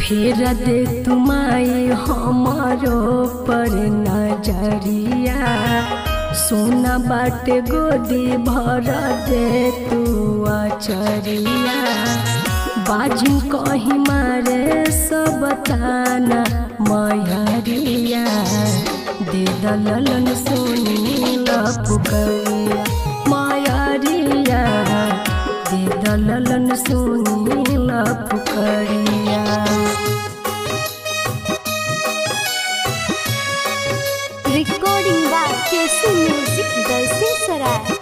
फेर दे तुम्हारी हमारो पर नजरिया, सोना बाट गोदी भर दे तू अचरिया। बाजिन कही मारे सब ताना मयरिया, दे दलन सुनीला पुकरिया मयरिया, दे दलन सुनीला पुकरिया। Recording by Kesu music Dalsinghsarai.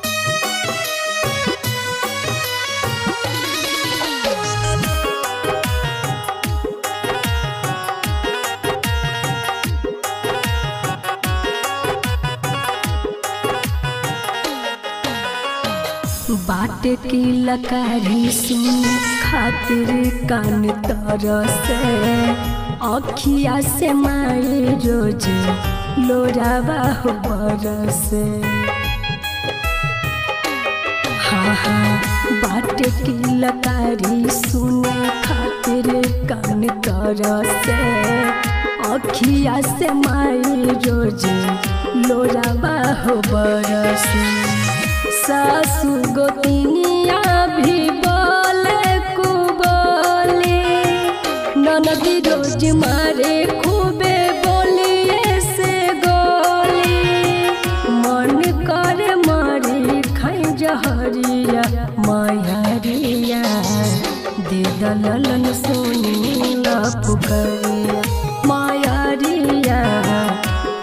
बाट की लकारी सुन खातिर कान तरसे, अखिया से मारे रोज लोरावा हो बरसे। हाँ हाँ बाट की लकारी सुन खातिर कान तरसे, अखिया से मारे रोज लोरावा हो बरसे। सासु गोतिनिया भी बोले को बोले, ननदी रोज मारे खूबे बोलिए से गोली। मन करे मारी खाई जहरिया मयरिया, दे दलन सुनीला पुकरिया मयरिया,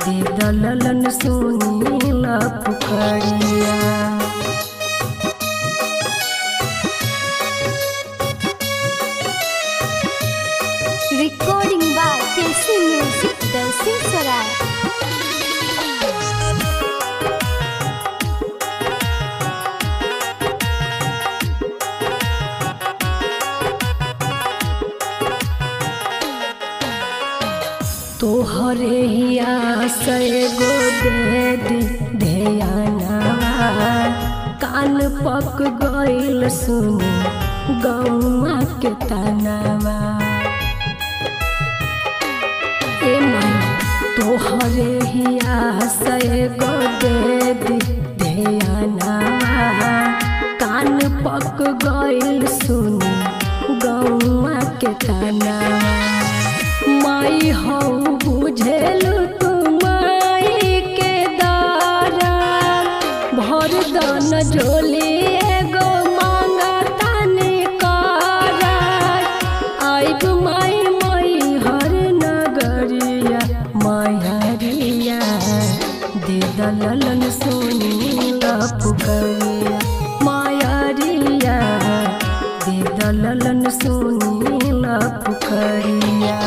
दे दलन सुनीला पुकरिया। Recording by Kesu music Dalsinghsarai. तोहरे ही आशय गो दे दी ध्यानवा, कान पक गइल सुनी गौआ के तनवा। ए मन तोहरे ही आशय गो दे दी ध्यानवा, कान पक गइल सुनी गौआ के तनवा। माई हो बुझेलु तू माई के दारा, भर दान झोली एगो मांगा तानी कारा। आइब माई माई हर नगरिया मयरिया, दे दलन सुनीला पुकरिया मयरिया, दे दलन सुनीला पुकरिया।